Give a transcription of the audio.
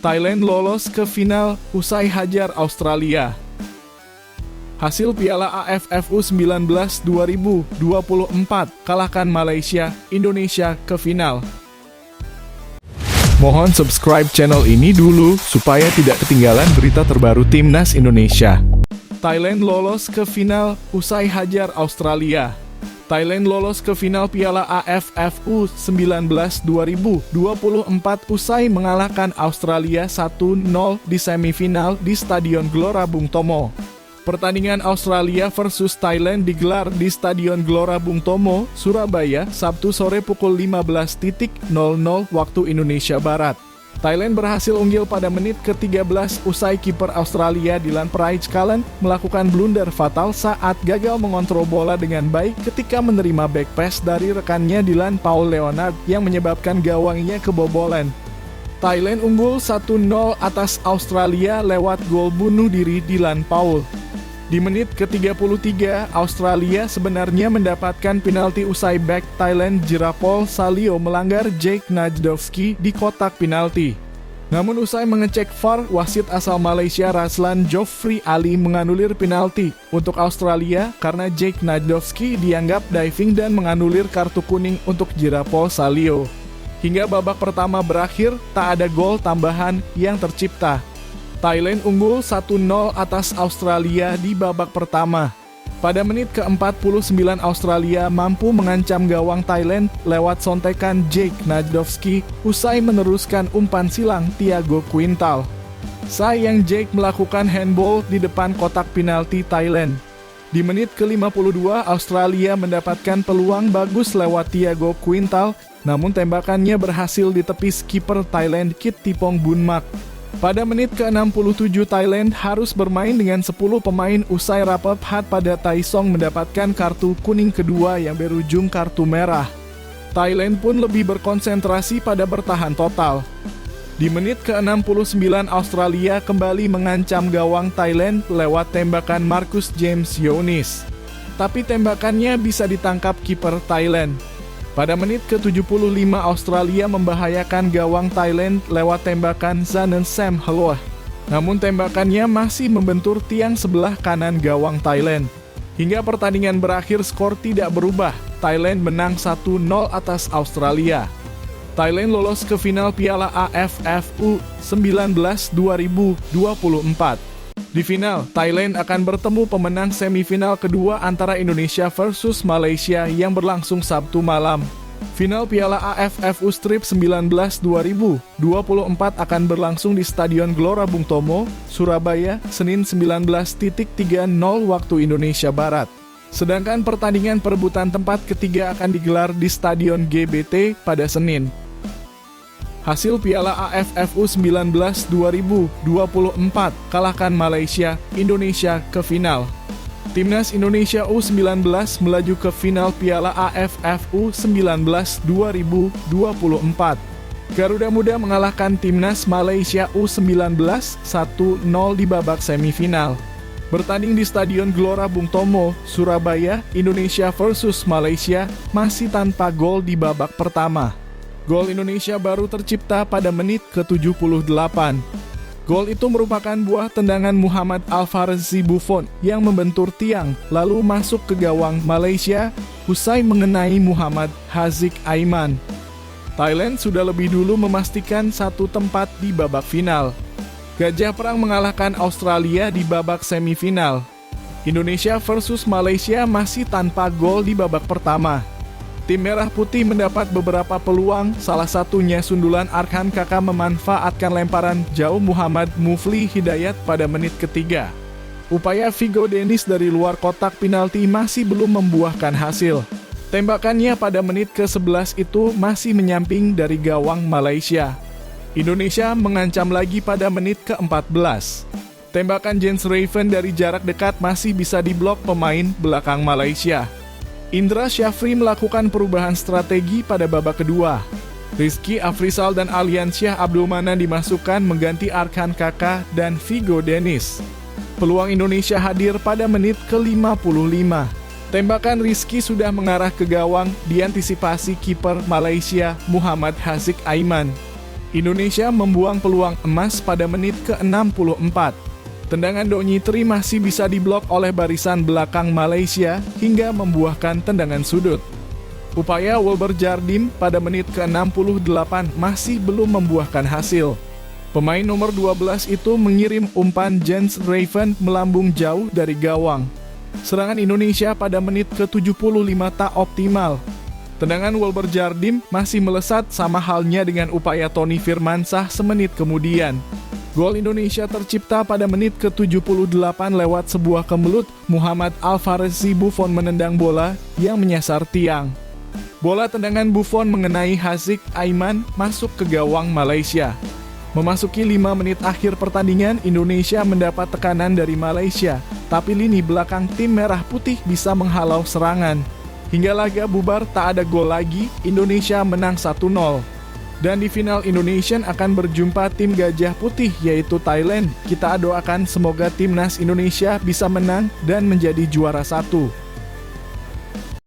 Thailand lolos ke final usai hajar Australia. Hasil Piala AFF U19 2024, kalahkan Malaysia, Indonesia ke final. Mohon subscribe channel ini dulu supaya tidak ketinggalan berita terbaru Timnas Indonesia. Thailand lolos ke final usai hajar Australia. Thailand lolos ke final Piala AFF U19 2024 usai mengalahkan Australia 1-0 di semifinal di Stadion Gelora Bung Tomo. Pertandingan Australia versus Thailand digelar di Stadion Gelora Bung Tomo, Surabaya, Sabtu sore pukul 15.00 waktu Indonesia Barat. Thailand berhasil unggul pada menit ke-13 usai kiper Australia Dylan Praijkalan melakukan blunder fatal saat gagal mengontrol bola dengan baik ketika menerima back pass dari rekannya Dylan Paul Leonard yang menyebabkan gawangnya kebobolan. Thailand unggul 1-0 atas Australia lewat gol bunuh diri Dylan Paul. Di menit ke-33, Australia sebenarnya mendapatkan penalti usai bek Thailand Jirapol Salio melanggar Jake Najdovski di kotak penalti. Namun usai mengecek VAR, wasit asal Malaysia Raslan Joffrey Ali menganulir penalti untuk Australia karena Jake Najdovski dianggap diving dan menganulir kartu kuning untuk Jirapol Salio. Hingga babak pertama berakhir, tak ada gol tambahan yang tercipta. Thailand unggul 1-0 atas Australia di babak pertama. Pada menit ke-49 Australia mampu mengancam gawang Thailand lewat sontekan Jake Najdovski usai meneruskan umpan silang Thiago Quintal. Sayang Jake melakukan handball di depan kotak penalti Thailand. Di menit ke-52 Australia mendapatkan peluang bagus lewat Thiago Quintal, namun tembakannya berhasil ditepis kiper Thailand Kittipong Boonmak. Pada menit ke-67 Thailand harus bermain dengan 10 pemain usai Rapaphat pada Taisong mendapatkan kartu kuning kedua yang berujung kartu merah. Thailand pun lebih berkonsentrasi pada bertahan total. Di menit ke-69 Australia kembali mengancam gawang Thailand lewat tembakan Marcus James Younis. Tapi tembakannya bisa ditangkap kiper Thailand. Pada menit ke-75 Australia membahayakan gawang Thailand lewat tembakan Zanen Sam Haloah. Namun tembakannya masih membentur tiang sebelah kanan gawang Thailand. Hingga pertandingan berakhir skor tidak berubah, Thailand menang 1-0 atas Australia. Thailand lolos ke final Piala AFF U19 2024. Di final, Thailand akan bertemu pemenang semifinal kedua antara Indonesia versus Malaysia yang berlangsung Sabtu malam. Final Piala AFF U19 2024 akan berlangsung di Stadion Gelora Bung Tomo, Surabaya, Senin 19.30 waktu Indonesia Barat. Sedangkan pertandingan perebutan tempat ketiga akan digelar di Stadion GBT pada Senin. Hasil Piala AFF U19 2024, kalahkan Malaysia, Indonesia ke final. Timnas Indonesia U19 melaju ke final Piala AFF U19 2024. Garuda Muda mengalahkan Timnas Malaysia U19 1-0 di babak semifinal. Bertanding di Stadion Gelora Bung Tomo, Surabaya, Indonesia versus Malaysia masih tanpa gol di babak pertama. Gol Indonesia baru tercipta pada menit ke-78. Gol itu merupakan buah tendangan Muhammad Alfarzi Buffon yang membentur tiang lalu masuk ke gawang Malaysia usai mengenai Muhammad Haziq Aiman. Thailand sudah lebih dulu memastikan satu tempat di babak final. Gajah Perang mengalahkan Australia di babak semifinal. Indonesia versus Malaysia masih tanpa gol di babak pertama. Tim Merah Putih mendapat beberapa peluang, salah satunya sundulan Arkan Kakak memanfaatkan lemparan jauh Muhammad Mufli Hidayat pada menit ketiga. Upaya Vigo Dennis dari luar kotak penalti masih belum membuahkan hasil. Tembakannya pada menit ke-11 itu masih menyamping dari gawang Malaysia. Indonesia mengancam lagi pada menit ke-14. Tembakan Jens Raven dari jarak dekat masih bisa diblok pemain belakang Malaysia. Indra Syafri melakukan perubahan strategi pada babak kedua. Rizky Afrizal dan Aliansyah Abdul Manan dimasukkan mengganti Arkan Kakak dan Vigo Dennis. Peluang Indonesia hadir pada menit ke-55. Tembakan Rizky sudah mengarah ke gawang diantisipasi kiper Malaysia Muhammad Haziq Aiman. Indonesia membuang peluang emas pada menit ke-64. Tendangan Donny Tri masih bisa diblok oleh barisan belakang Malaysia hingga membuahkan tendangan sudut. Upaya Wilber Jardim pada menit ke-68 masih belum membuahkan hasil. Pemain nomor 12 itu mengirim umpan Jens Raven melambung jauh dari gawang. Serangan Indonesia pada menit ke-75 tak optimal. Tendangan Wilber Jardim masih melesat sama halnya dengan upaya Tony Firmansyah semenit kemudian. Gol Indonesia tercipta pada menit ke-78 lewat sebuah kemelut Muhammad Alfarezi Buffon menendang bola yang menyasar tiang. Bola tendangan Buffon mengenai Haziq Aiman masuk ke gawang Malaysia. Memasuki 5 menit akhir pertandingan, Indonesia mendapat tekanan dari Malaysia, tapi lini belakang tim Merah Putih bisa menghalau serangan. Hingga laga bubar tak ada gol lagi, Indonesia menang 1-0. Dan di final Indonesian akan berjumpa tim Gajah Putih yaitu Thailand. Kita doakan semoga timnas Indonesia bisa menang dan menjadi juara 1.